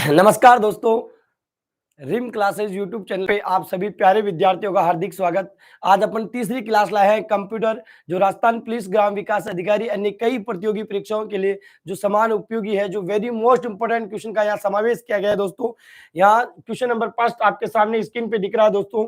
नमस्कार दोस्तों, rim classes YouTube channel पे आप सभी प्यारे विद्यार्थियों का हार्दिक स्वागत। आज अपन तीसरी क्लास लाए हैं कंप्यूटर, जो राजस्थान पुलिस ग्राम विकास अधिकारी अन्य कई प्रतियोगी परीक्षाओं के लिए जो समान उपयोगी है, जो वेरी मोस्ट इंपोर्टेंट क्वेश्चन का यहाँ समावेश किया गया है। दोस्तों यहाँ क्वेश्चन नंबर फर्स्ट आपके सामने स्क्रीन पे दिख रहा है। दोस्तों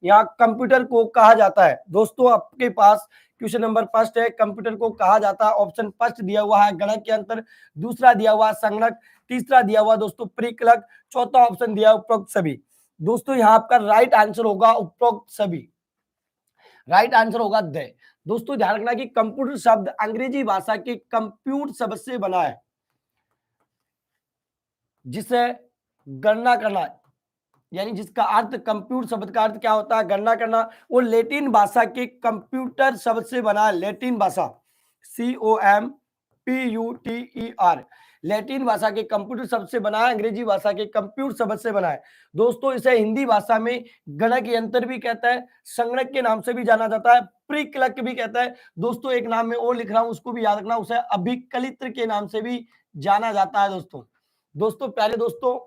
यहाँ कंप्यूटर को कहा जाता है। दोस्तों आपके पास क्वेश्चन नंबर फर्स्ट है, कंप्यूटर को कहा जाता है। ऑप्शन फर्स्ट दिया हुआ है गणक यंत्र, दूसरा दिया हुआ संगणक, तीसरा दिया हुआ दोस्तों परिकलक, चौथा ऑप्शन दिया उपरोक्त सभी। दोस्तों यहाँ आपका राइट आंसर होगा उपरोक्त सभी, राइट आंसर होगा द। दोस्तों ध्यान रखना कि कंप्यूटर शब्द अंग्रेजी भाषा के कंप्यूट शब्द से बना है, जिसे गणना करना, यानी जिसका अर्थ कंप्यूट शब्द का अर्थ क्या होता है, गणना करना। वो लैटिन भाषा के कंप्यूटर शब्द से बना है, लैटिन भाषा COMPUTER, लैटिन भाषा के कंप्यूटर शब्द से बना है, अंग्रेजी भाषा के कंप्यूटर शब्द से बना है। दोस्तों इसे हिंदी भाषा में गणक यंत्र भी कहता है, संगणक के नाम से भी जाना जाता है, परिकलक भी कहता है। दोस्तों एक नाम में और लिख रहा हूं, उसको भी याद रखना, उसे अभिकलित्र के नाम से भी जाना जाता है। दोस्तों प्यारे दोस्तों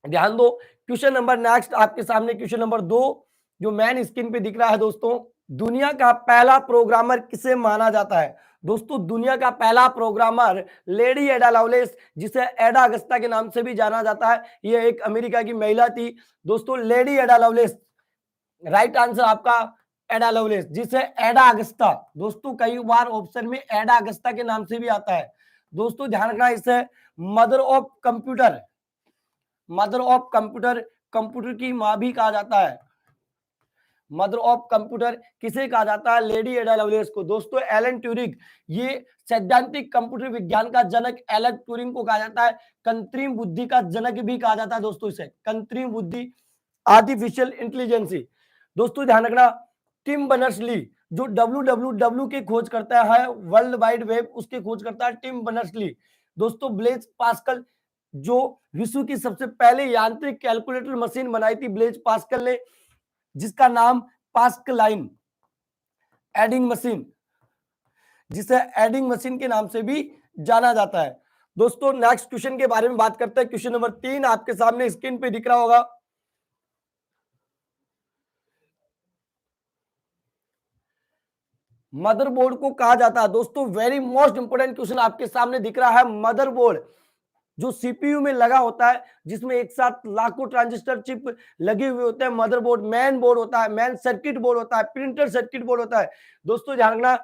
ध्यान दो। क्वेश्चन नंबर नेक्स्ट आपके सामने, क्वेश्चन नंबर 2 जो मैन स्क्रीन पे दिख रहा है। दोस्तों दुनिया का पहला प्रोग्रामर किसे माना जाता है? दोस्तों दुनिया का पहला प्रोग्रामर लेडी एडा लवलेस, जिसे एडा अगस्ता के नाम से भी जाना जाता है, यह एक अमेरिका की महिला थी। दोस्तों लेडी एडा लवलेस, राइट आंसर आपका एडा लवलेस, जिसे एडा अगस्ता, दोस्तों कई बार ऑप्शन में एडा अगस्ता के नाम से भी आता है। दोस्तों ध्यान रखना, इसे mother of computer, mother of computer, computer की मां भी कहा जाता है। मदर ऑफ कंप्यूटर किसे कहा जाता है? लेडी एडा लवलेस को। दोस्तों एलन ट्यूरिंग, ये सैद्धांतिक कंप्यूटर विज्ञान का जनक एलन ट्यूरिंग को कहा जाता है। कृत्रिम बुद्धि का जनक भी कहा जाता है दोस्तों इसे, कृत्रिम बुद्धि, आर्टिफिशियल इंटेलिजेंसी। दोस्तों ध्यान रखना, टिम बर्नर्स-ली, जो WWW के खोज करता है, वर्ल्ड वाइड वेब, उसके खोज करता है टिम बर्नर्स-ली। दोस्तों ब्लेज पास्कल, जो विश्व की सबसे पहले यांत्रिक कैलकुलेटर मशीन बनाई थी ब्लेज पास्कल ने, जिसका नाम पास्कलाइन एडिंग मशीन, जिसे एडिंग मशीन के नाम से भी जाना जाता है। दोस्तों नेक्स्ट क्वेश्चन के बारे में बात करते हैं। क्वेश्चन नंबर 3 आपके सामने स्क्रीन पे दिख रहा होगा। मदरबोर्ड को कहा जाता है। दोस्तों वेरी मोस्ट इंपोर्टेंट क्वेश्चन आपके सामने दिख रहा है। मदरबोर्ड जो सीपीयू में लगा होता है, जिसमें एक साथ लाखों ट्रांजिस्टर चिप लगे हुए होते हैं। मदरबोर्ड मैन बोर्ड होता है, मैन सर्किट बोर्ड होता है, प्रिंटेड सर्किट बोर्ड होता है। दोस्तों ध्यान रखना,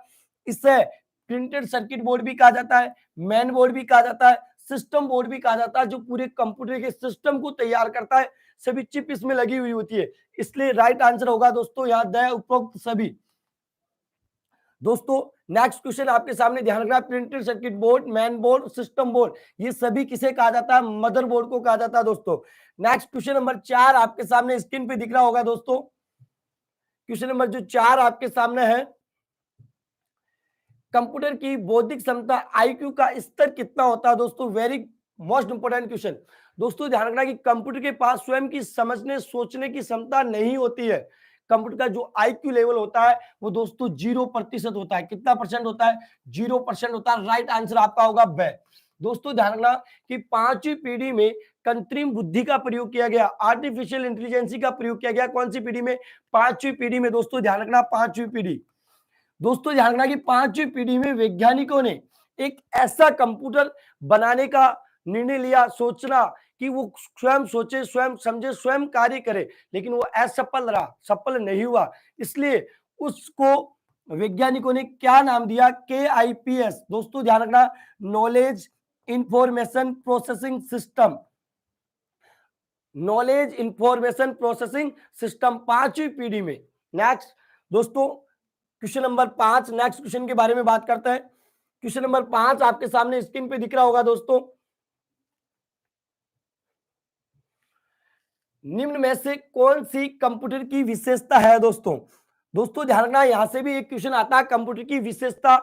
इससे प्रिंटेड सर्किट बोर्ड भी कहा जाता है, मैन बोर्ड भी कहा जाता है, सिस्टम बोर्ड भी कहा जाता है, जो पूरे कंप्यूटर के सिस्टम को तैयार करता है। सभी चिप इसमें लगी हुई होती है, इसलिए राइट आंसर होगा दोस्तों यहाँ द उपरोक्त सभी। दोस्तों नेक्स्ट क्वेश्चन आपके सामने, ध्यान रखना, printed circuit board, main board, system board, ये सभी किसे कहा जाता है? मदरबोर्ड को कहा जाता है। दोस्तों नेक्स्ट क्वेश्चन नंबर 4 आपके सामने स्क्रीन पे दिख रहा होगा। दोस्तों क्वेश्चन नंबर जो 4 आपके सामने है, कंप्यूटर की बौद्धिक क्षमता IQ का स्तर कितना होता है? दोस्तों वेरी मोस्ट इंपोर्टेंट क्वेश्चन। दोस्तों ध्यान रखना कि कंप्यूटर के पास स्वयं की समझने सोचने की क्षमता नहीं होती है। कंप्यूटर का जो IQ लेवल होता है वो दोस्तों 0% होता है। कितना परसेंट होता है? 0% होता है। राइट आंसर आपका होगा ब। दोस्तों ध्यान रखना कि 5वीं पीढ़ी में कृत्रिम बुद्धि का प्रयोग किया गया, आर्टिफिशियल इंटेलिजेंसी का प्रयोग किया गया। कौन सी पीढ़ी में? 5वीं पीढ़ी में। दोस्तों ध्यान रखना 5वीं पीढ़ी। दोस्तों ध्यान रखना कि 5वीं पीढ़ी में वैज्ञानिकों ने एक ऐसा कंप्यूटर बनाने का निर्णय लिया, सोचना कि वो स्वयं सोचे, स्वयं समझे, स्वयं कार्य करे, लेकिन वो असफल रहा, सफल नहीं हुआ। इसलिए उसको वैज्ञानिकों ने क्या नाम दिया? KIPS। दोस्तों ध्यान रखना, knowledge information processing system, knowledge information processing system 5वीं पीढ़ी में। नेक्स्ट दोस्तों क्वेश्चन नंबर 5, नेक्स्ट क्वेश्चन के बारे में बात करते हैं। क्वेश्चन नंबर 5 आपके सामने स्क्रीन पे दिख रहा होगा। दोस्तों निम्न में से कौन सी कंप्यूटर की विशेषता है? दोस्तों ध्यान रखना, यहां से भी एक क्वेश्चन आता है, कंप्यूटर की विशेषता।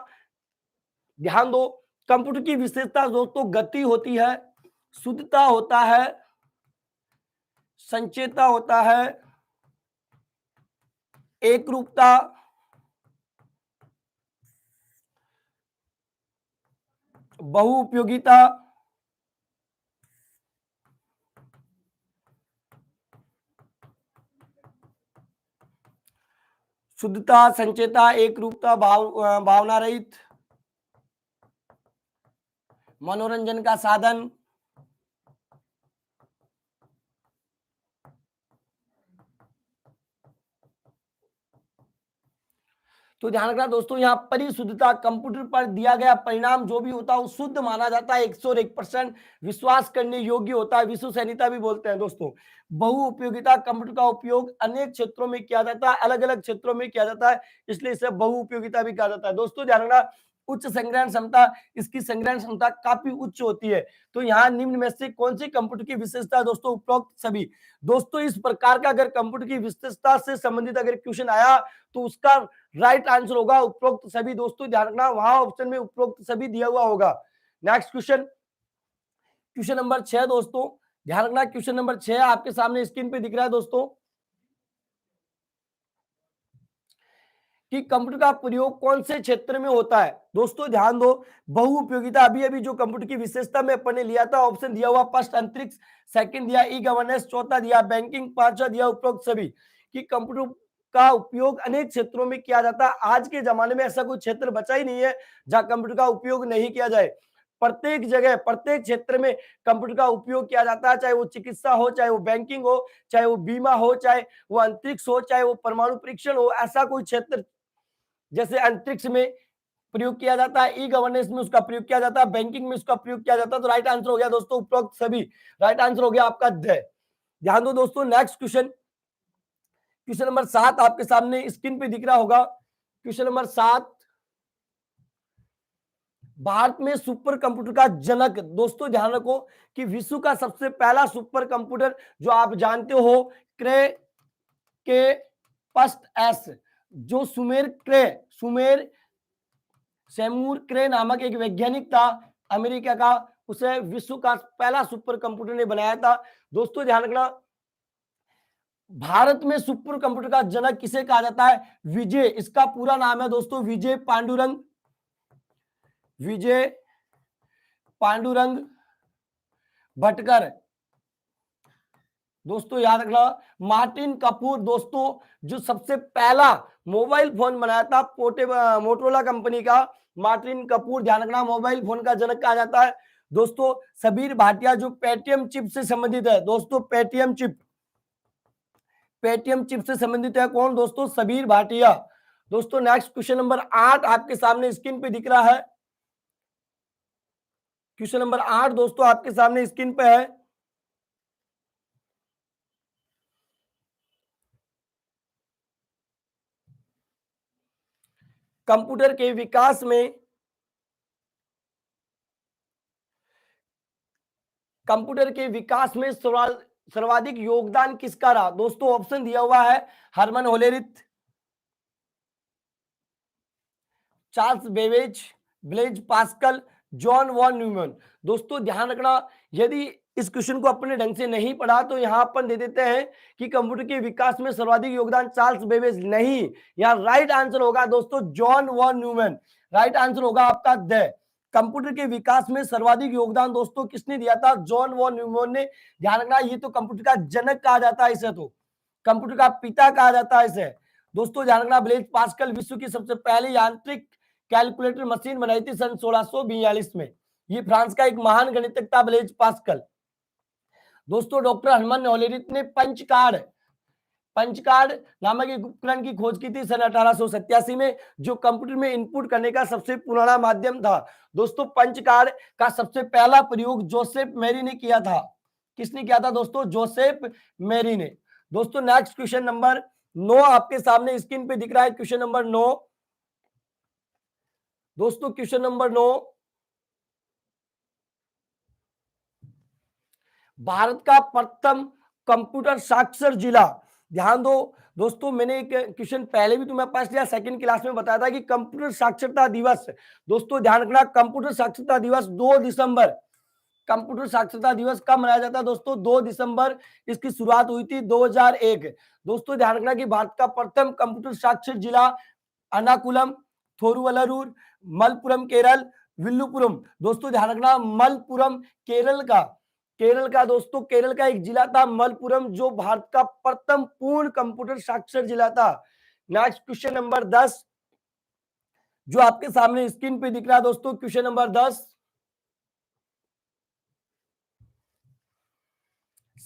ध्यान दो, कंप्यूटर की विशेषता दोस्तों गति होती है, शुद्धता होता है, संचेता होता है, एक रूपता, बहुउपयोगिता, शुद्धता, संचेता, एक रूपता, भावना रहित, मनोरंजन का साधन, तो ध्यान रखना दोस्तों, यहाँ परिशुद्धता, कंप्यूटर पर दिया गया परिणाम जो भी होता है वो शुद्ध माना जाता है, 101% विश्वास करने योग्य होता है, विश्वसनीयता भी बोलते हैं दोस्तों। बहु उपयोगिता, कंप्यूटर का उपयोग अनेक क्षेत्रों में किया जाता है, अलग अलग क्षेत्रों में किया जाता है, इसलिए इसे बहु उपयोगिता भी कहा जाता है। दोस्तों ध्यान रखना, उच्च संग्रहण क्षमता, इसकी संग्रहण क्षमता काफी उच्च होती है। तो यहाँ निम्न में से कौन सी कंप्यूटर की विशेषता है दोस्तों? उपरोक्त सभी। दोस्तों इस प्रकार का अगर कंप्यूटर की विशेषता से संबंधित अगर क्वेश्चन आया तो उसका राइट आंसर होगा उपरोक्त सभी। दोस्तों ध्यान रखना, वहां ऑप्शन में उपरोक्त सभी दिया हुआ होगा। नेक्स्ट क्वेश्चन, क्वेश्चन नंबर 6 दोस्तों, ध्यान रखना क्वेश्चन नंबर 6 आपके सामने स्क्रीन पे दिख रहा है दोस्तों, कि कंप्यूटर का प्रयोग कौन से क्षेत्र में होता है? दोस्तों ध्यान दो, बहु उपयोगिता, अभी अभी जो कंप्यूटर की विशेषता में अपन ने लिया था, ऑप्शन दिया हुआ फर्स्ट अंतरिक्ष, सेकंड दिया ई गवर्नेंस, चौथा दिया बैंकिंग, पांचवा दिया उपरोक्त सभी। कि कंप्यूटर का उपयोग अनेक क्षेत्रों में किया जाता है। आज के जमाने में ऐसा कोई क्षेत्र बचा ही नहीं है जहां कंप्यूटर का उपयोग नहीं किया जाए। प्रत्येक जगह, प्रत्येक क्षेत्र में कंप्यूटर का उपयोग किया जाता है, चाहे वो चिकित्सा हो, चाहे वो बैंकिंग हो, चाहे वो बीमा हो, चाहे वो अंतरिक्ष हो, चाहे वो परमाणु परीक्षण हो। ऐसा कोई क्षेत्र जैसे अंतरिक्ष में प्रयोग किया जाता है, ई गवर्नेंस में उसका प्रयोग किया जाता है, बैंकिंग में उसका प्रयोग किया जाता है। तो राइट आंसर हो गया दोस्तों उपरोक्त सभी, राइट आंसर हो गया आपका द। ध्यान दो दोस्तों, नेक्स्ट क्वेश्चन, क्वेश्चन नंबर 7 आपके सामने स्क्रीन पे दिख रहा होगा। क्वेश्चन नंबर 7, भारत में सुपर कंप्यूटर का जनक, दोस्तों ध्यान रखो कि विश्व का सबसे पहला सुपर कंप्यूटर जो आप जानते हो, क्रे के पस्ट एस, जो सुमेर सेमूर क्रे नामक एक वैज्ञानिक था अमेरिका का, उसे विश्व का पहला सुपर कंप्यूटर ने बनाया था। दोस्तों ध्यान रखना, भारत में सुपर कंप्यूटर का जनक किसे कहा जाता है? विजय, इसका पूरा नाम है दोस्तों विजय पांडुरंग भटकर। दोस्तों याद रखना, मार्टिन कपूर, दोस्तों जो सबसे पहला मोबाइल फोन बनाया था मोटोरोला कंपनी का, मार्टिन कपूर, ध्यान रखना मोबाइल फोन का जनक कहा जाता है। दोस्तों सबीर भाटिया जो पेटीएम चिप से संबंधित है, दोस्तों पेटीएम चिप से संबंधित है कौन? दोस्तों सबीर भाटिया। दोस्तों नेक्स्ट क्वेश्चन नंबर 8 आपके सामने स्क्रीन पे दिख रहा है। क्वेश्चन नंबर 8 दोस्तों आपके सामने स्क्रीन पे है। कंप्यूटर के विकास में सर्वाधिक योगदान किसका रहा? दोस्तों ऑप्शन दिया हुआ है Herman Hollerith, Charles Babbage, Blaise Pascal, John von Neumann. दोस्तों ध्यान रखना, यदि इस क्वेश्चन को अपने ढंग से नहीं पढ़ा तो यहां अपन दे देते हैं कि कंप्यूटर के विकास में सर्वाधिक योगदान चार्ल्स बेबेज, नहीं, यहाँ राइट आंसर होगा दोस्तों John von Neumann, right answer होगा आपका द। कंप्यूटर के विकास में सर्वाधिक योगदान दोस्तों किसने दिया था? जॉन वॉन न्यूमैन ने। ध्यान रखना, ये तो कंप्यूटर का जनक कहा जाता है इसे, तो कंप्यूटर का पिता कहा जाता है इसे। दोस्तों ध्यान रखना, ब्लेज पास्कल विश्व की सबसे पहली यांत्रिक कैलकुलेटर मशीन बनाई थी सन 1642 में। ये फ्रांस का एक महान गणितज्ञ था ब्लेज पास्कल। दोस्तों डॉक्टर हरमन होलेरिथ ने पंच कार्ड नामक एक उपकरण की खोज की थी सन 1887 में, जो कंप्यूटर में इनपुट करने का सबसे पुराना माध्यम था। दोस्तों पंच कार्ड का सबसे पहला प्रयोग जोसेफ मेरी ने किया था। किसने किया था दोस्तों? जोसेफ मेरी ने। दोस्तों नेक्स्ट क्वेश्चन नंबर 9 आपके सामने स्क्रीन पे दिख रहा है। क्वेश्चन नंबर 9 दोस्तों, क्वेश्चन नंबर 9, भारत का प्रथम कंप्यूटर साक्षर जिला। ध्यान दो दोस्तों, मैंने एक क्वेश्चन पहले भी तुम्हें पास लिया, सेकंड क्लास में बताया था कि कंप्यूटर साक्षरता दिवस, दोस्तों ध्यान रखना कंप्यूटर साक्षरता दिवस 2 दिसंबर, कंप्यूटर साक्षरता दिवस कब मनाया जाता है दोस्तों? 2 दिसंबर। इसकी शुरुआत हुई थी 2001। दोस्तों ध्यान रखना कि भारत का प्रथम कंप्यूटर साक्षर जिला अनाकुलम, थोरुवल्लूर, मलपुरम केरल, विल्लुपुरम। दोस्तों ध्यान रखना मलपुरम केरल का दोस्तों, केरल का एक जिला था मलपुरम, जो भारत का प्रथम पूर्ण कंप्यूटर साक्षर जिला था। नेक्स्ट क्वेश्चन नंबर 10 जो आपके सामने स्क्रीन पे दिख रहा है दोस्तों, क्वेश्चन नंबर 10,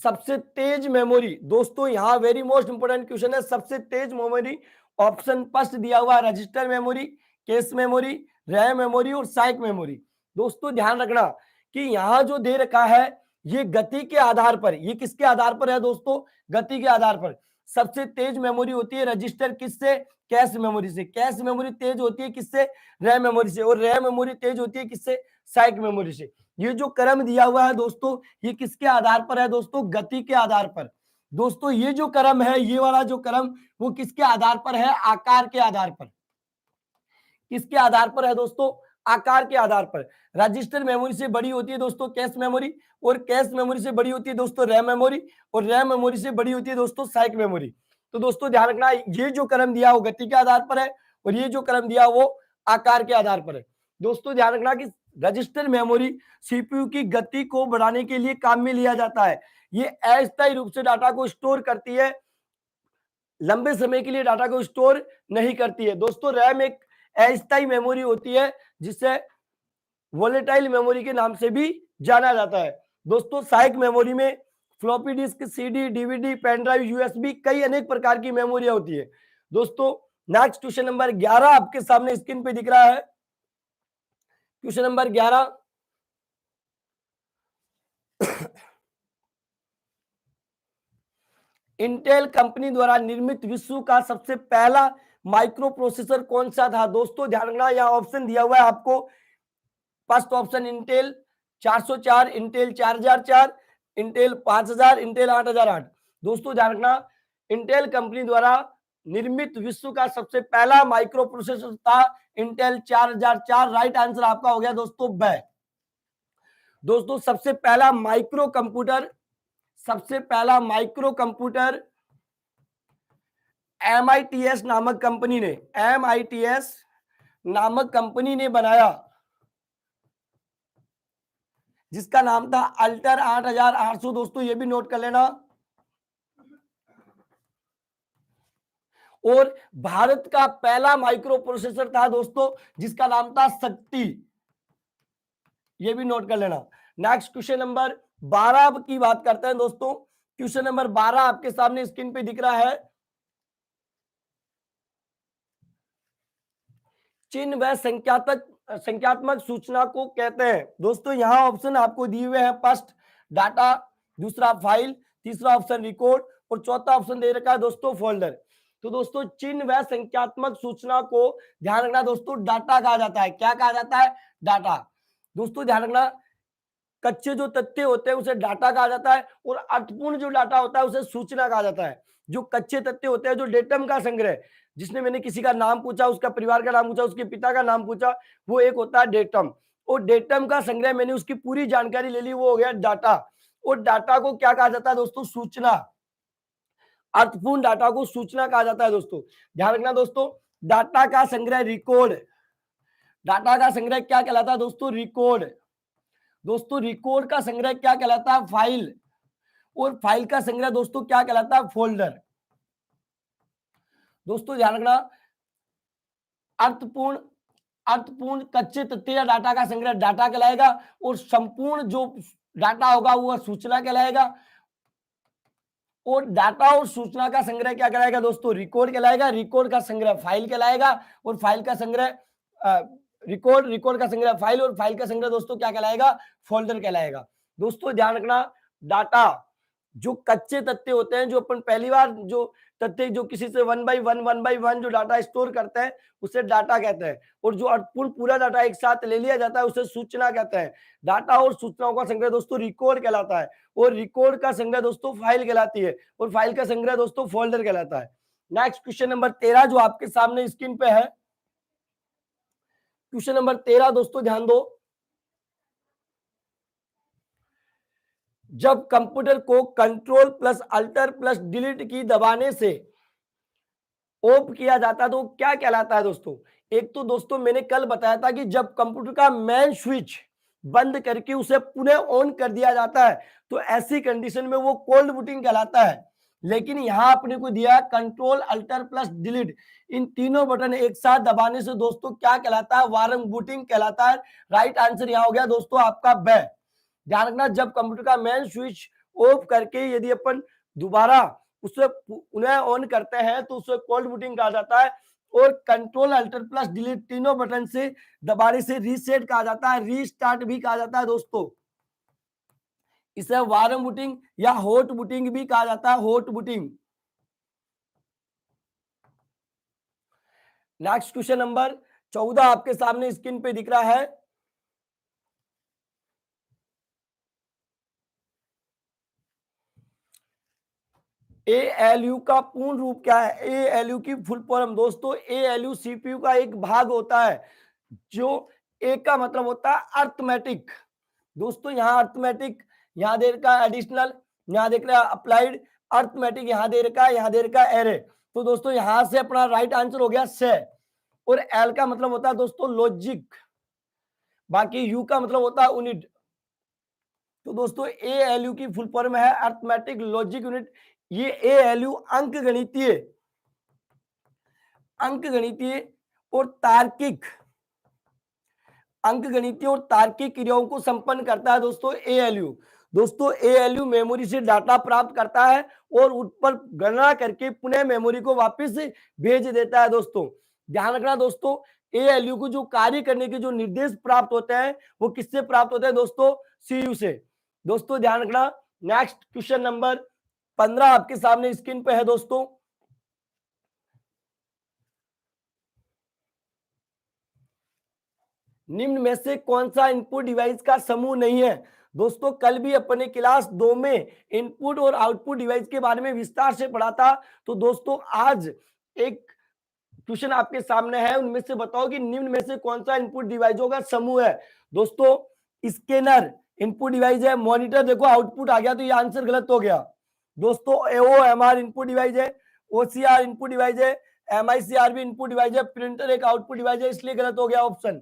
सबसे तेज मेमोरी। दोस्तों यहां वेरी मोस्ट इंपोर्टेंट क्वेश्चन है, सबसे तेज मेमोरी। ऑप्शन फर्स्ट दिया हुआ है register memory, case memory, RAM memory और साइक मेमोरी। दोस्तों ध्यान रखना कि यहां जो दे रखा है ये गति के आधार पर, ये किसके आधार पर है दोस्तों, गति के आधार पर। सबसे तेज मेमोरी होती है रजिस्टर किससे, कैश मेमोरी से। कैश मेमोरी तेज होती है किससे, रैम मेमोरी से। और रैम मेमोरी तेज होती है किससे, साइक मेमोरी से। ये जो क्रम दिया हुआ है दोस्तों ये किसके आधार पर है दोस्तों, गति के आधार पर। दोस्तों ये जो क्रम है, ये वाला जो क्रम, वो किसके आधार पर है, आकार के आधार पर। किसके आधार पर है दोस्तों, आकार के आधार पर। रजिस्टर मेमोरी से बड़ी होती है दोस्तों कैश मेमोरी, और कैश मेमोरी से बड़ी होती है दोस्तों रैम मेमोरी, और रैम मेमोरी से बड़ी होती है दोस्तों साइक मेमोरी। तो दोस्तों ध्यान रखना ये जो क्रम दिया वो गति के आधार पर है, और ये जो क्रम दिया वो आकार के आधार पर है। दोस्तों ध्यान रखना कि रजिस्टर मेमोरी सीपीयू की गति को बढ़ाने के लिए काम में लिया जाता है। ये अस्थायी रूप से डाटा को स्टोर करती है, लंबे समय के लिए डाटा को स्टोर नहीं करती है। दोस्तों रैम एक अस्थायी मेमोरी होती है जिसे वोलेटाइल मेमोरी के नाम से भी जाना जाता है। दोस्तों साइक मेमोरी में floppy disk, CD, DVD, pen drive, USB, कई अनेक प्रकार की मेमोरी होती है। दोस्तों नेक्स्ट क्वेश्चन नंबर 11 आपके सामने स्क्रीन पे दिख रहा है, क्वेश्चन नंबर 11, इंटेल कंपनी द्वारा निर्मित विश्व का सबसे पहला माइक्रो प्रोसेसर कौन सा था। दोस्तों ध्यान रखना यहाँ ऑप्शन दिया हुआ है आपको। First option Intel 404, Intel 4004, Intel 5000, Intel 8008। दोस्तों ध्यान रखना इंटेल कंपनी द्वारा निर्मित विश्व का सबसे पहला माइक्रो प्रोसेसर था इंटेल 4004। राइट आंसर आपका हो गया दोस्तों ब। दोस्तों सबसे पहला माइक्रो कंप्यूटर, सबसे पहला माइक्रो कंप्यूटर MITS नामक कंपनी ने, MITS नामक कंपनी ने बनाया, जिसका नाम था अल्टर 8800। दोस्तों ये भी नोट कर लेना। और भारत का पहला माइक्रो प्रोसेसर था दोस्तों जिसका नाम था शक्ति, ये भी नोट कर लेना। नेक्स्ट क्वेश्चन नंबर 12 की बात करते हैं दोस्तों। क्वेश्चन नंबर 12 आपके सामने स्क्रीन पे दिख रहा है, चिन्ह व संख्यात्मक सूचना को कहते हैं। दोस्तों यहां ऑप्शन आपको दिए हुए हैं, फर्स्ट डाटा, दूसरा फाइल, तीसरा ऑप्शन रिकॉर्ड, और चौथा ऑप्शन दे रखा है दोस्तों फोल्डर। तो दोस्तों चिन्ह व संख्यात्मक सूचना को ध्यान रखना दोस्तों डाटा कहा जाता है। क्या कहा जाता है, डाटा। दोस्तों ध्यान रखना कच्चे जो तथ्य होते हैं उसे डाटा कहा जाता है, और अर्थपूर्ण जो डाटा होता है उसे सूचना कहा जाता है। जो कच्चे तथ्य होते हैं, जो डेटम का संग्रह, जिसने मैंने किसी का नाम पूछा, उसका परिवार का नाम पूछा, उसके पिता का नाम पूछा, वो एक होता है डेटम। और डेटम का संग्रह, मैंने उसकी पूरी जानकारी ले ली, वो हो गया डाटा। और डाटा को क्या कहा जाता है दोस्तों, सूचना। अर्थपूर्ण डाटा को सूचना कहा जाता है दोस्तों। ध्यान रखना दोस्तों डाटा का संग्रह रिकॉर्ड, डाटा का संग्रह क्या कहलाता है दोस्तों, रिकॉर्ड। दोस्तों रिकॉर्ड का संग्रह क्या कहलाता है, फाइल। और फाइल का संग्रह दोस्तों क्या कहलाता है, फोल्डर। दोस्तों ध्यान रखना अर्थपूर्ण कच्चे तथ्य या डाटा का संग्रह डाटा कहलाएगा, और संपूर्ण जो डाटा होगा वो सूचना कहलाएगा। और डाटा और सूचना का संग्रह क्या कहलाएगा दोस्तों, रिकॉर्ड कहलाएगा। रिकॉर्ड का संग्रह फाइल कहलाएगा, और फाइल का संग्रह रिकॉर्ड का संग्रह फाइल, और फाइल का संग्रह दोस्तों क्या कहलाएगा, फोल्डर कहलाएगा। दोस्तों ध्यान रखना डाटा जो कच्चे तथ्य होते हैं, जो अपन पहली बार जो तथ्य जो किसी से वन बाई वन जो डाटा स्टोर करते हैं उसे डाटा कहते हैं। और जो अर्थपूर्ण पूरा डाटा एक साथ ले लिया जाता है उसे सूचना कहते हैं। डाटा और सूचनाओं का संग्रह दोस्तों रिकॉर्ड कहलाता है, और रिकॉर्ड का संग्रह दोस्तों फाइल कहलाती है, और फाइल का संग्रह दोस्तों फोल्डर कहलाता है। नेक्स्ट क्वेश्चन नंबर 13 जो आपके सामने स्क्रीन पे है, क्वेश्चन नंबर 13 दोस्तों ध्यान दो। जब कंप्यूटर को control plus alter plus delete की दबाने से ऑफ किया जाता है तो क्या कहलाता है दोस्तों। एक तो दोस्तों मैंने कल बताया था कि जब कंप्यूटर का मेन स्विच बंद करके उसे पुनः ऑन कर दिया जाता है तो ऐसी कंडीशन में वो कोल्ड बूटिंग कहलाता है। लेकिन यहां अपने को दिया कंट्रोल अल्टर प्लस डिलीट, इन तीनों बटन एक साथ दबाने से दोस्तों क्या कहलाता है, वारंग बूटिंग कहलाता है। राइट आंसर यहां हो गया दोस्तों आपका ब। ध्यान रखना, जब कंप्यूटर का मेन स्विच ऑफ करके यदि अपन दोबारा उसे उन्हें ऑन करते हैं तो उसे कोल्ड बूटिंग कहा जाता है, और कंट्रोल अल्टर प्लस डिलीट तीनों बटन से दबाने से रीसेट कहा जाता है, रीस्टार्ट भी कहा जाता है दोस्तों। इसे वार्म बूटिंग या हॉट बूटिंग भी कहा जाता है, hot booting. Next question number 14 आपके सामने स्क्रीन पे दिख रहा है। ALU का पूर्ण रूप क्या है? ALU की फुल फॉर्म दोस्तों, ALU CPU का एक भाग होता है, जो ए का मतलब होता है अर्थमेटिक। दोस्तों यहाँ अर्थमेटिक, यहाँ दे रखा है एडिशनल, यहाँ देख रहा है अप्लाइड, अर्थमेटिक यहाँ दे रखा है, यहाँ दे रखा है एरे। तो दोस्तों यहां से अपना राइट आंसर हो गया से। और एल का मतलब होता है दोस्तों लॉजिक, बाकी यू का मतलब होता है यूनिट। तो दोस्तों ALU की फुल फॉर्म है अर्थमेटिक लॉजिक यूनिट। ये ALU अंकगणितीय और तार्किक क्रियाओं को संपन्न करता है दोस्तों ALU। दोस्तों ALU मेमोरी से डाटा प्राप्त करता है और उस पर गणना करके पुनः मेमोरी को वापस भेज देता है दोस्तों। ध्यान रखना दोस्तों, ALU को जो कार्य करने के जो निर्देश प्राप्त होते हैं वो किससे प्राप्त होते हैं दोस्तों? CU से। दोस्तों ध्यान रखना, नेक्स्ट क्वेश्चन नंबर 15 आपके सामने स्क्रीन पे है दोस्तों। निम्न में से कौन सा इनपुट डिवाइस का समूह नहीं है? दोस्तों कल भी अपने क्लास 2 में इनपुट और आउटपुट डिवाइस के बारे में विस्तार से पढ़ा था। तो दोस्तों आज एक क्वेश्चन आपके सामने है, उनमें से बताओ कि निम्न में से कौन सा इनपुट डिवाइसों का समूह है? दोस्तों स्कैनर इनपुट डिवाइस है, मॉनिटर देखो आउटपुट आ गया तो ये आंसर गलत हो गया। दोस्तों AOMR इनपुट डिवाइस है, OCR इनपुट डिवाइस है, MICR भी इनपुट डिवाइस है, प्रिंटर एक आउटपुट डिवाइस है, इसलिए गलत हो गया ऑप्शन।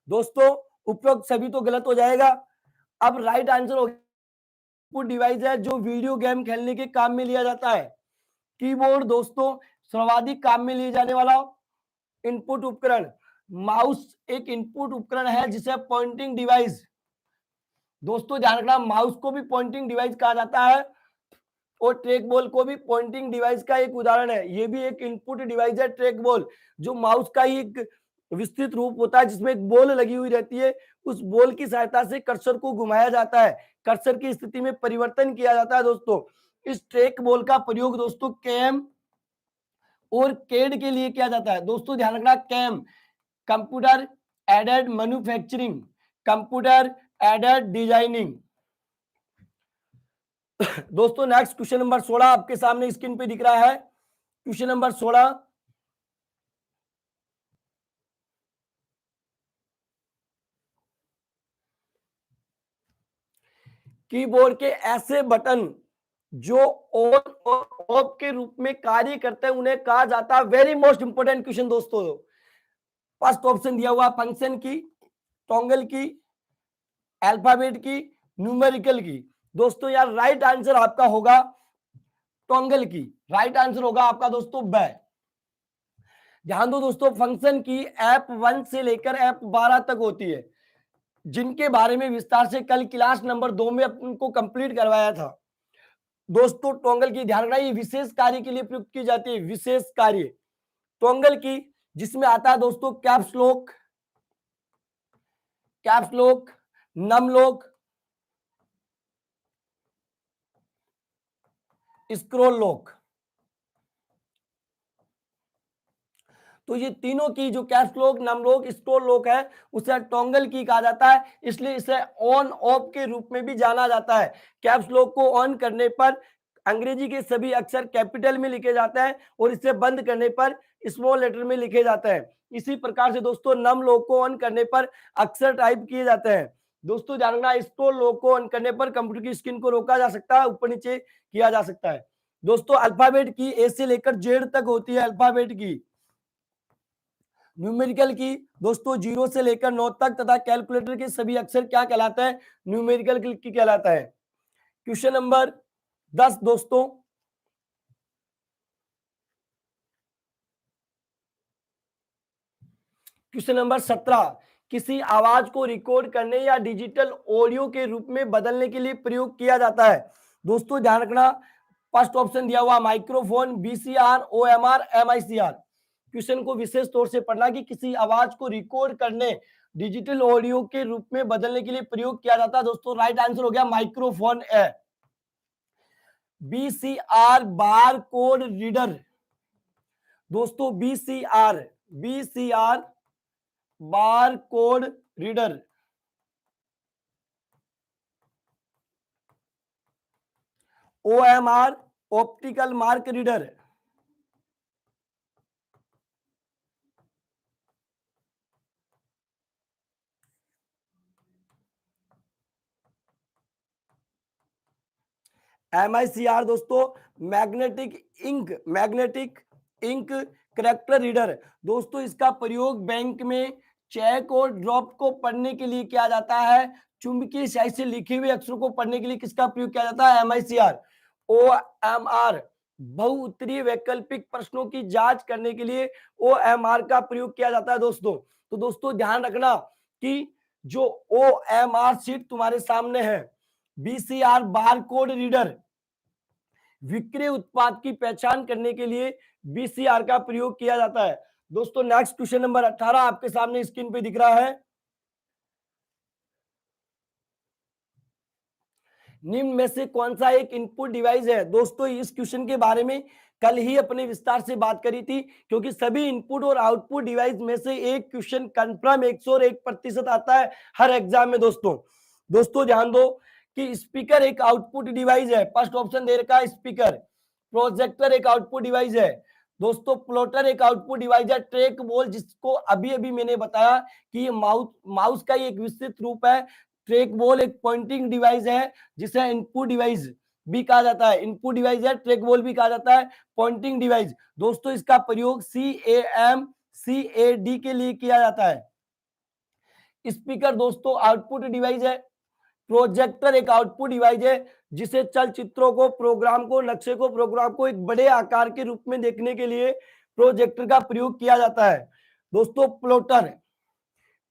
दोस्तों उपरोक्त सभी तो गलत हो जाएगा। अब राइट आंसर हो इनपुट डिवाइस है जो वीडियो गेम खेलने के काम में लिया जाता है। कीबोर्ड दोस्तों सर्वाधिक काम में लिए जाने वाला इनपुट उपकरण। माउस एक इनपुट उपकरण है जिसे पॉइंटिंग डिवाइस, दोस्तों ध्यान रखना माउस को भी पॉइंटिंग डिवाइस कहा जाता है, और ट्रैक बॉल को भी पॉइंटिंग डिवाइस का एक उदाहरण है। ये भी एक इनपुट डिवाइस है ट्रैक बॉल, जो माउस का ही एक विस्तृत रूप होता है जिसमें एक बॉल लगी हुई रहती है। उस बॉल की सहायता से कर्सर को घुमाया जाता है, कर्सर की स्थिति में परिवर्तन किया जाता है दोस्तों। इस ट्रैक बॉल का प्रयोग दोस्तों कैम और कैड के लिए किया जाता है। दोस्तों ध्यान रखना, CAM computer aided manufacturing, computer aided designing. दोस्तों नेक्स्ट क्वेश्चन नंबर 16 आपके सामने स्क्रीन पे दिख रहा है। क्वेश्चन नंबर 16, कीबोर्ड के ऐसे बटन जो ऑन और ऑफ के रूप में कार्य करते हैं उन्हें कहा जाता है, वेरी मोस्ट इंपोर्टेंट क्वेश्चन दोस्तों। फर्स्ट ऑप्शन दिया हुआ फंक्शन की, टॉगल की, अल्फाबेट की, न्यूमेरिकल की। दोस्तों यार राइट आंसर आपका होगा टॉगल की, राइट आंसर होगा आपका दोस्तों ब। ध्यान दो दोस्तों, फंक्शन की F1 से लेकर F12 तक होती है, जिनके बारे में विस्तार से कल क्लास नंबर 2 में आपको कंप्लीट करवाया था। दोस्तों टॉगल की ध्यान रखना, ये विशेष कार्य के लिए प्रयुक्त की जाती है, विशेष कार्य टॉगल की, जिसमें आता है दोस्तों caps lock, num lock, scroll lock. तो ये तीनों की जो caps lock, num lock, scroll lock है उसे टॉगल की कहा जाता है, इसलिए इसे ऑन ऑफ के रूप में भी जाना जाता है। कैप्स लॉक को ऑन करने पर अंग्रेजी के सभी अक्षर कैपिटल में लिखे जाते हैं और इसे बंद करने पर स्मॉल लेटर में लिखे जाते हैं। इसी प्रकार से दोस्तों नम लॉक को ऑन करने पर अक्षर टाइप किए जाते हैं। दोस्तों ध्यान रखना, स्क्रॉल लॉक को ऑन करने पर कंप्यूटर की स्क्रीन को रोका जा सकता है, ऊपर नीचे किया जा सकता है। दोस्तों अल्फाबेट की ए से लेकर जेड तक होती है अल्फाबेट की। न्यूमेरिकल की दोस्तों 0 से लेकर 9 तक तथा कैलकुलेटर के सभी अक्षर क्या कहलाता है? न्यूमेरिकल की कहलाता है। क्वेश्चन नंबर 10 दोस्तों, क्वेश्चन नंबर 17, किसी आवाज को रिकॉर्ड करने या डिजिटल ऑडियो के रूप में बदलने के लिए प्रयोग किया जाता है। दोस्तों ध्यान रखना, फर्स्ट ऑप्शन दिया हुआ microphone, BCR, OMR, MICR. Question को विशेष तौर से पढ़ना कि किसी आवाज को रिकॉर्ड करने डिजिटल ऑडियो के रूप में बदलने के लिए प्रयोग किया जाता है। दोस्तों राइट आंसर हो गया माइक्रोफोन है। बीसीआर बार कोड रीडर, दोस्तों BCR bar code reader. OMR optical mark reader. MICR दोस्तों मैग्नेटिक इंक करेक्टर रीडर। दोस्तों इसका प्रयोग बैंक में चेक और ड्रॉप को पढ़ने के लिए किया जाता है। चुंबकीय स्याही से लिखे हुए अक्षरों को पढ़ने के लिए किसका प्रयोग किया जाता है? एमआईसीआर। ओएमआर बहुउत्तरीय वैकल्पिक प्रश्नों की जांच करने के लिए ओएमआर का प्रयोग किया जाता है दोस्तों। तो दोस्तों ध्यान रखना कि जो ओएमआर शीट तुम्हारे सामने है, बीसीआर बारकोड रीडर, विक्रय उत्पाद की पहचान करने के लिए बीसीआर का प्रयोग किया जाता है। दोस्तों नेक्स्ट क्वेश्चन नंबर 18 आपके सामने स्क्रीन पे दिख रहा है। निम्न में से कौन सा एक इनपुट डिवाइस है? दोस्तों इस क्वेश्चन के बारे में कल ही अपने विस्तार से बात करी थी, क्योंकि सभी इनपुट और आउटपुट डिवाइस में से एक क्वेश्चन कंफर्म 101% आता है हर एग्जाम में। दोस्तों ध्यान दो कि स्पीकर एक आउटपुट डिवाइस है, फर्स्ट ऑप्शन दे रखा है स्पीकर। प्रोजेक्टर एक आउटपुट डिवाइस है दोस्तों। प्लॉटर एक आउटपुट डिवाइस है। ट्रैक बॉल, जिसको अभी अभी मैंने बताया कि ये माउस का ही एक विस्तृत रूप है। ट्रैक बॉल एक पॉइंटिंग डिवाइस है जिसे इनपुट डिवाइस भी कहा जाता है। इनपुट डिवाइस है, ट्रैक बॉल भी कहा जाता है, पॉइंटिंग डिवाइस। दोस्तों इसका प्रयोग CAD के लिए किया जाता है। स्पीकर दोस्तों आउटपुट डिवाइस है। प्रोजेक्टर एक आउटपुट डिवाइस है जिसे चलचित्रों को, प्रोग्राम को, नक्शे को, प्रोग्राम को एक बड़े आकार के रूप में देखने के लिए प्रोजेक्टर का प्रयोग किया जाता है। दोस्तों प्लॉटर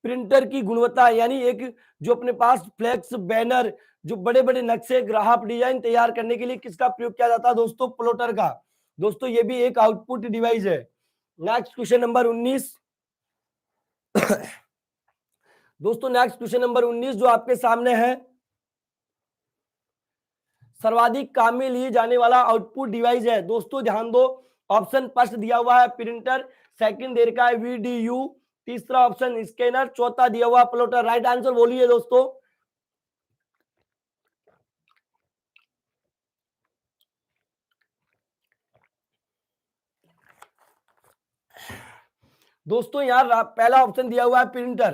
प्रिंटर की गुणवत्ता, यानी एक जो अपने पास फ्लेक्स, बैनर, जो बड़े बड़े नक्शे, ग्राफ डिजाइन तैयार करने के लिए किसका प्रयोग किया जाता है? दोस्तों प्लॉटर का। दोस्तों ये भी एक आउटपुट डिवाइस है। नेक्स्ट क्वेश्चन नंबर 19 दोस्तों नेक्स्ट क्वेश्चन नंबर 19 जो आपके सामने है, सर्वाधिक काम में लिए जाने वाला आउटपुट डिवाइस है। दोस्तों ध्यान दो, ऑप्शन फर्स्ट दिया हुआ है प्रिंटर, सेकंड दे रखा है VDU, तीसरा ऑप्शन स्कैनर, चौथा दिया हुआ प्लॉटर। राइट आंसर बोलिए दोस्तों। दोस्तों यार पहला ऑप्शन दिया हुआ है प्रिंटर,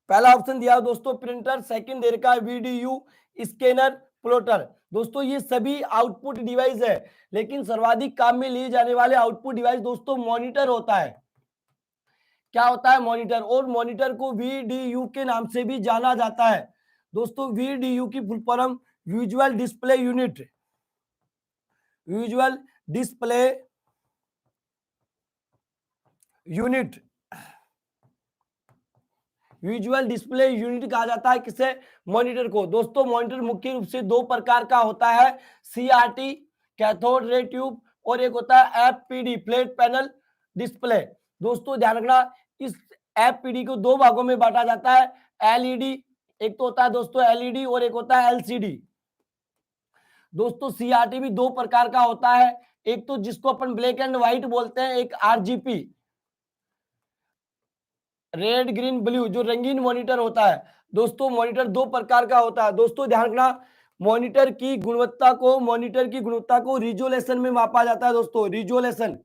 पहला ऑप्शन दिया है दोस्तों प्रिंटर, सेकंड दे रखा है VDU, स्कैनर, प्लॉटर। दोस्तों ये सभी आउटपुट डिवाइस है, लेकिन सर्वाधिक काम में लिए जाने वाले आउटपुट डिवाइस दोस्तों मॉनिटर होता है। क्या होता है? मॉनिटर। और मॉनिटर को VDU के नाम से भी जाना जाता है। दोस्तों VDU की full form visual display unit, visual display unit, visual display unit कहा जाता है किसे? मॉनिटर को। दोस्तों मॉनिटर मुख्य रूप से दो प्रकार का होता है, CRT कैथोड रे ट्यूब, और एक होता है FPD फ्लैट पैनल डिस्प्ले। दोस्तों ध्यान रखना, इस FPD को दो भागों में बांटा जाता है, LED, एक तो होता है दोस्तों LED और एक होता है LCD। दोस्तों CRT भी दो प्रकार का होता है, एक तो जिसको अपन ब्लैक एंड व्हाइट बोलते हैं, एक RGB रेड ग्रीन ब्लू, जो रंगीन मॉनिटर होता है। दोस्तों मॉनिटर दो प्रकार का होता है। दोस्तों ध्यान रखना, मॉनिटर की गुणवत्ता को रिजोल्यूशन में मापा जाता है। दोस्तों रिजोल्यूशन,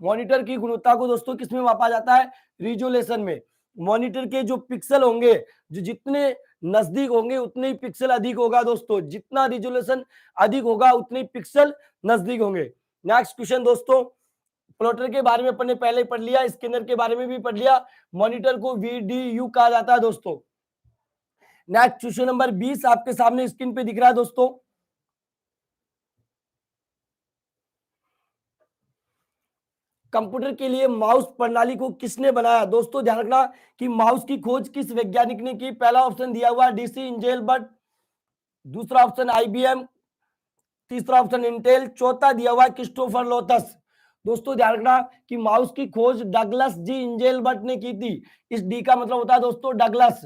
मॉनिटर की गुणवत्ता को दोस्तों किस में मापा जाता है? रिजोल्यूशन में। मॉनिटर के जो पिक्सल होंगे, जो जितने नजदीक होंगे उतने ही पिक्सल अधिक होगा। दोस्तों जितना रिजोल्यूशन अधिक होगा उतने ही पिक्सल नजदीक होंगे। नेक्स्ट क्वेश्चन दोस्तों, प्लॉटर के बारे में अपन ने पहले पढ़ लिया, स्कैनर के बारे में भी पढ़ लिया, मॉनिटर को VDU कहा जाता है दोस्तों। नेक्स्ट क्वेश्चन नंबर 20 आपके सामने स्क्रीन पे दिख रहा है दोस्तों। कंप्यूटर के लिए माउस प्रणाली को किसने बनाया? दोस्तों ध्यान रखना कि माउस की खोज किस वैज्ञानिक ने की? पहला ऑप्शन दिया हुआ डीसी इंजेल बट, दूसरा ऑप्शन आईबीएम, तीसरा ऑप्शन इंटेल, चौथा दिया हुआ क्रिस्टोफर लोथस। दोस्तों ध्यान रखना कि माउस की खोज डगलस जी इंजेल बट ने की थी। इस डी का मतलब होता है दोस्तों डगलस,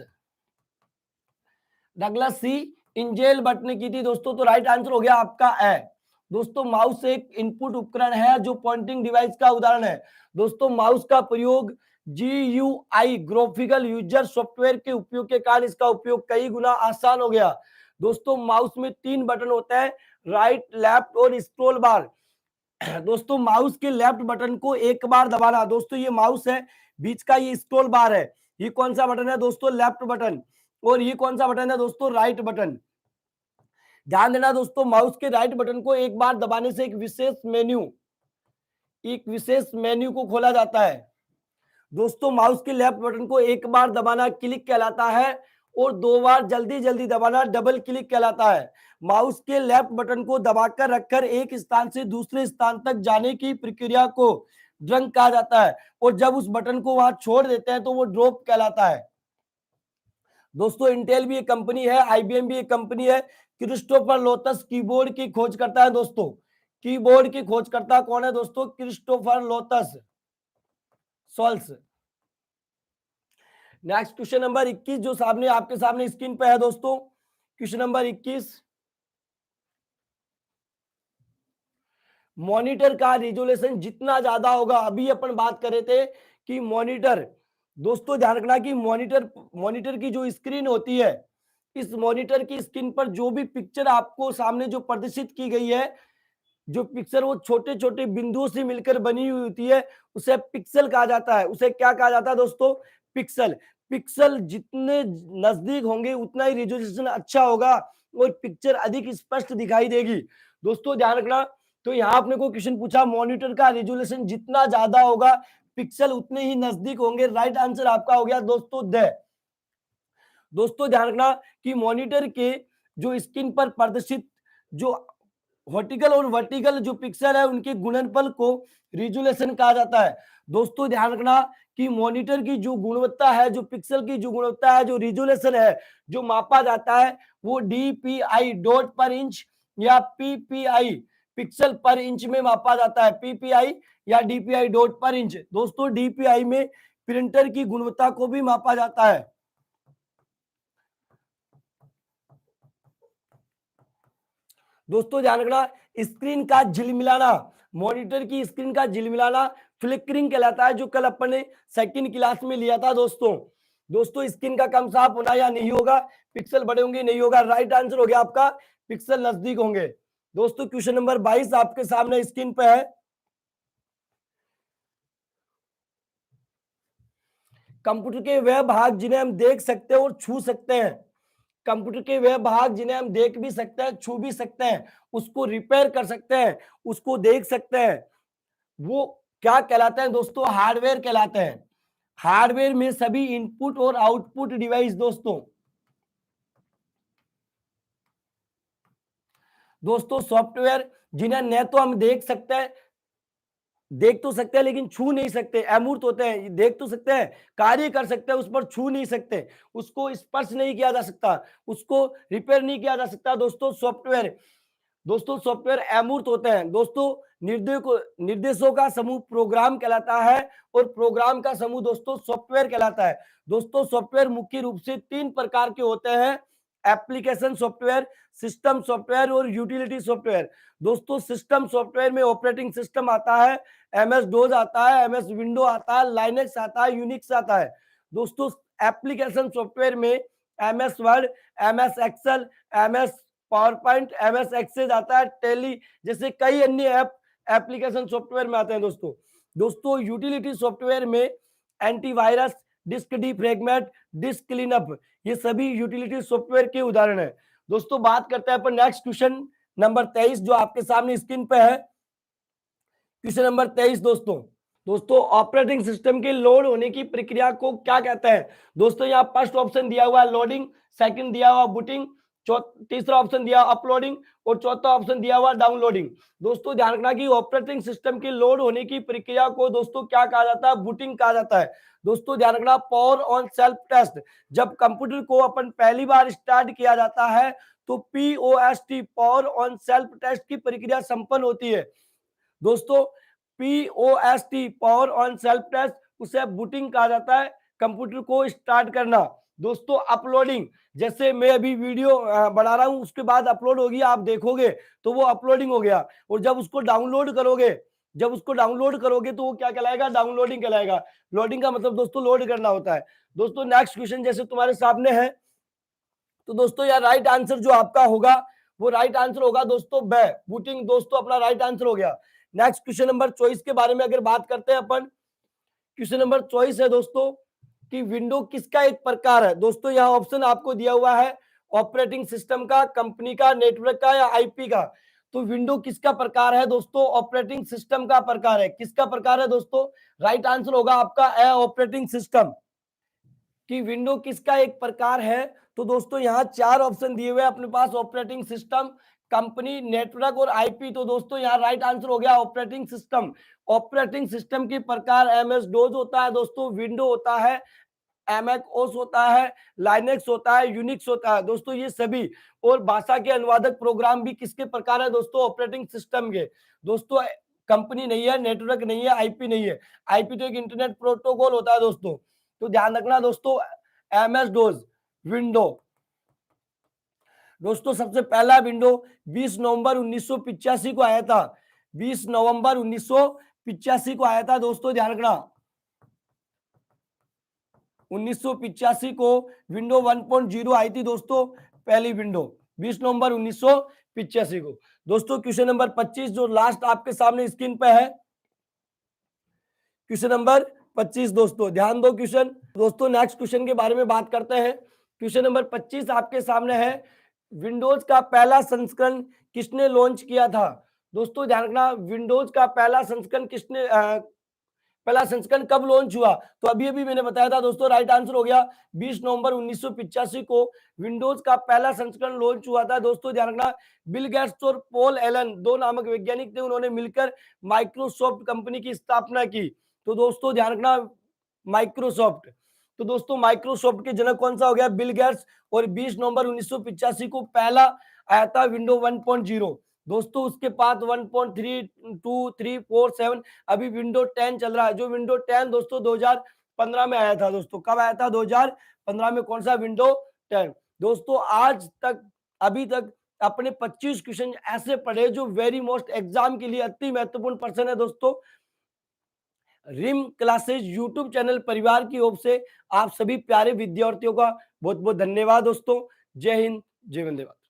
डगलस सी इंजेल बट ने की थी दोस्तों। तो राइट आंसर हो गया आपका ए। दोस्तों माउस एक इनपुट उपकरण है जो पॉइंटिंग डिवाइस का उदाहरण है। दोस्तों माउस का प्रयोग GUI ग्राफिकल यूजर सॉफ्टवेयर के उपयोग के कारण इसका उपयोग कई गुना आसान हो गया। दोस्तों माउस में 3 बटन होते हैं, राइट, लेफ्ट और स्क्रॉल बार। दोस्तों माउस के लेफ्ट बटन को एक बार दबाना, दोस्तों ये माउस है, बीच का ये स्क्रॉल बार है, ये कौन सा बटन है दोस्तों? Left button. और ये कौन सा बटन है दोस्तों? Right button. ध्यान देना दोस्तों, माउस के राइट बटन को एक बार दबाने से एक विशेष मेन्यू को खोला जाता है। दोस्तों माउस के लेफ्ट बटन को एक बार दबाना क्लिक कहलाता है और 2 बार जल्दी जल्दी दबाना डबल क्लिक कहलाता है। माउस के लेफ्ट बटन को दबाकर रखकर एक स्थान से दूसरे स्थान तक जाने की प्रक्रिया को ड्रैग कहा जाता है और जब उस बटन को वहां छोड़ देते हैं तो वो ड्रॉप कहलाता है। दोस्तों इंटेल भी एक कंपनी है, आईबीएम भी एक कंपनी है। क्रिस्टोफर लोथस कीबोर्ड की खोज करता है दोस्तों। कीबोर्ड की खोजकर्ता कौन है दोस्तों? Christopher Latham Sholes. Next question number 21 जो सामने आपके सामने स्क्रीन पे है दोस्तों, क्वेश्चन नंबर 21, मॉनिटर का रिजोल्यूशन जितना ज्यादा होगा, अभी अपन बात कर रहे थे कि मॉनिटर, दोस्तों ध्यान रखना कि मॉनिटर की जो स्क्रीन होती है, इस मॉनिटर की स्क्रीन पर जो भी पिक्चर आपको सामने जो प्रदर्शित की गई है, जो पिक्चर वो छोटे छोटे बिंदुओं से मिलकर बनी हुई होती है, उसे पिक्सल कहा जाता है। उसे क्या कहा जाता है दोस्तों? पिक्सल। पिक्सल जितने नजदीक होंगे उतना ही रिजोल्यूशन अच्छा होगा और पिक्चर अधिक स्पष्ट दिखाई देगी। दोस्तों ध्यान रखना, तो यहाँ अपने को क्वेश्चन पूछा मॉनिटर का रिजोल्यूशन जितना ज्यादा होगा पिक्सल उतने ही नजदीक होंगे। राइट आंसर आपका हो गया दोस्तों द। दोस्तों ध्यान रखना कि मॉनिटर के जो स्क्रीन पर प्रदर्शित जो वर्टिकल और वर्टिकल जो पिक्सल है उनके गुणनफल को रिजोल्यूशन कहा जाता है। दोस्तों ध्यान रखना कि मॉनिटर की जो गुणवत्ता है, जो पिक्सल की जो गुणवत्ता है, जो रिजोल्यूशन है जो मापा जाता है वो DPI डॉट पर इंच या PPI पिक्सल पर इंच में मापा जाता है। PPI या DPI डॉट पर इंच। दोस्तों DPI में प्रिंटर की गुणवत्ता को भी मापा जाता है। दोस्तों ध्यान रखना, स्क्रीन का झिलमिलाना, मॉनिटर की स्क्रीन का झिलमिलाना फ्लिकरिंग कहलाता है, जो कल अपन ने सेकंड क्लास में लिया था दोस्तों स्क्रीन का कम साफ होना या नहीं होगा, पिक्सल बड़े होंगे नहीं होगा। राइट आंसर हो गया आपका पिक्सल नजदीक होंगे। दोस्तों क्वेश्चन नंबर 22 आपके सामने स्क्रीन पे है। कंप्यूटर के वह भाग जिन्हें हम देख सकते हैं और छू सकते हैं, कंप्यूटर के वह भाग जिन्हें हम देख भी सकते हैं, छू भी सकते हैं, उसको रिपेयर कर सकते हैं, उसको देख सकते हैं, वो क्या कहलाते हैं दोस्तों? हार्डवेयर कहलाते हैं। हार्डवेयर में सभी इनपुट और आउटपुट डिवाइस दोस्तों सॉफ्टवेयर जिन्हें न तो हम देख तो सकते हैं लेकिन छू नहीं सकते, अमूर्त होते हैं, देख तो सकते हैं, कार्य कर सकते हैं, उस पर छू नहीं सकते, उसको स्पर्श नहीं किया जा सकता, उसको रिपेयर नहीं किया जा सकता। दोस्तों सॉफ्टवेयर अमूर्त होते हैं। दोस्तों निर्देशों का समूह प्रोग्राम कहलाता है और प्रोग्राम का समूह दोस्तों सॉफ्टवेयर कहलाता है। दोस्तों सॉफ्टवेयर मुख्य रूप से 3 प्रकार के होते हैं, एप्लीकेशन सॉफ्टवेयर, सिस्टम सॉफ्टवेयर और यूटिलिटी सॉफ्टवेयर। दोस्तों सिस्टम सॉफ्टवेयर में ऑपरेटिंग सिस्टम आता है, MS डोज आता है, MS विंडो आता है, लाइनेक्स आता है, यूनिक्स आता है। दोस्तों एप्लीकेशन सॉफ्टवेयर में MS Word, MS Excel, MS PowerPoint, MS Access आता है, टेली जैसे कई अन्य एप्लीकेशन सॉफ्टवेयर में आते हैं। दोस्तों यूटिलिटी सॉफ्टवेयर में antivirus, disk defragment, disk cleanup, ये सभी यूटिलिटी सॉफ्टवेयर के उदाहरण है। दोस्तों बात करते हैं अपन नेक्स्ट क्वेश्चन नंबर 23 जो आपके सामने स्क्रीन पे है। क्वेश्चन नंबर 23 दोस्तों ऑपरेटिंग सिस्टम के लोड होने की प्रक्रिया को क्या कहते हैं? दोस्तों यहाँ फर्स्ट ऑप्शन दिया हुआ है लोडिंग, सेकंड दिया हुआ बूटिंग, तीसरा ऑप्शन दिया अपलोडिंग और चौथा ऑप्शन दिया हुआ डाउनलोडिंग। दोस्तों ध्यान रखना कि ऑपरेटिंग सिस्टम की लोड होने की प्रक्रिया को दोस्तों क्या कहा जाता है, बूटिंग कहा जाता है। दोस्तों ध्यान रखना पावर ऑन सेल्फ टेस्ट, जब कंप्यूटर को अपन पहली बार स्टार्ट किया जाता है तो POST power on self test की प्रक्रिया संपन्न होती है। दोस्तों POST power on self test उसे बूटिंग कहा जाता है, कंप्यूटर को स्टार्ट करना। दोस्तों अपलोडिंग, जैसे मैं अभी वीडियो बना रहा हूं उसके बाद अपलोड होगी, आप देखोगे तो वो अपलोडिंग हो गया। और जब उसको डाउनलोड करोगे तो वो क्या कहलाएगा, डाउनलोडिंग कहलाएगा। लोडिंग का मतलब दोस्तों लोड करना होता है। दोस्तों नेक्स्ट क्वेश्चन जैसे तुम्हारे सामने है, तो दोस्तों यार राइट आंसर जो आपका होगा वो राइट आंसर होगा दोस्तों ब, बूटिंग दोस्तों अपना राइट आंसर हो गया। नेक्स्ट क्वेश्चन नंबर 24 के बारे में अगर बात करते हैं अपन, क्वेश्चन नंबर 24 है दोस्तों कि विंडो किसका एक प्रकार है। दोस्तों यहाँ ऑप्शन आपको दिया हुआ है ऑपरेटिंग सिस्टम का, कंपनी का, नेटवर्क का या आईपी का। तो विंडो किसका प्रकार है दोस्तों, ऑपरेटिंग सिस्टम का प्रकार है। किसका प्रकार है दोस्तों, राइट आंसर होगा आपका ए ऑपरेटिंग सिस्टम। कि विंडो किसका एक प्रकार है, तो दोस्तों यहाँ चार ऑप्शन दिए हुए हैं अपने पास, ऑपरेटिंग सिस्टम, कंपनी, नेटवर्क और आईपी। तो दोस्तों यहाँ राइट आंसर हो गया ऑपरेटिंग सिस्टम। ऑपरेटिंग सिस्टम के प्रकार MS डोज होता है दोस्तों, विंडो होता है, एमएक ओस होता है, लाइनेक्स होता है, यूनिक्स होता है दोस्तों ये सभी। और भाषा के अनुवादक प्रोग्राम भी किसके प्रकार है दोस्तों, ऑपरेटिंग सिस्टम के। दोस्तों कंपनी नहीं है, नेटवर्क नहीं है, आईपी नहीं है। आईपी तो एक इंटरनेट प्रोटोकॉल होता है दोस्तों। तो ध्यान रखना दोस्तों MS डोज विंडो। दोस्तों सबसे पहला विंडो 20 नवंबर 1985 को आया था, 20 नवंबर 1985 को आया था दोस्तों, ध्यान रखना 1985 को विंडो 1.0 आई थी दोस्तों, पहली विंडो 20 नवंबर 1985 को। दोस्तों क्वेश्चन नंबर 25 जो लास्ट आपके सामने स्क्रीन पे है, क्वेश्चन नंबर 25 दोस्तों ध्यान दो क्वेश्चन। दोस्तों नेक्स्ट क्वेश्चन के बारे में बात करते हैं। क्वेश्चन नंबर 25 आपके सामने है, विंडोज का पहला संस्करण किसने लॉन्च किया था। दोस्तों ध्यान रखना विंडोज का पहला संस्करण पहला संस्करण कब लॉन्च हुआ, तो अभी अभी मैंने बताया था दोस्तों, राइट आंसर हो गया 20 नवंबर 1985 को विंडोज का पहला संस्करण लॉन्च हुआ था। दोस्तों ध्यान रखना बिल गेट्स और पॉल एलन दो नामक वैज्ञानिक थे, उन्होंने मिलकर माइक्रोसॉफ्ट कंपनी की स्थापना की। तो दोस्तों ध्यान रखना माइक्रोसॉफ्ट, तो दोस्तों माइक्रोसॉफ्ट के जनक कौन सा हो गया, बिल गेट्स। और 20 नवंबर 1985 को पहला आया था विंडो 1.0। दोस्तों उसके बाद 1.3, 2, 3, 4, 7 अभी विंडो 10 चल रहा है। जो विंडो 10 दोस्तों 2015 में आया था दोस्तों, कब आया था, 2015 में। कौन सा, विंडो 10। दोस्तों आज तक अभी तक अपने 25 क्वेश्चन ऐसे पढ़े जो वेरी मोस्ट एग्जाम के लिए अति महत्वपूर्ण पर्सन है दोस्तों। रिम क्लासेज यूट्यूब चैनल परिवार की ओर से आप सभी प्यारे विद्यार्थियों का बहुत बहुत धन्यवाद दोस्तों। जय हिंद, जय वंदे मातरम।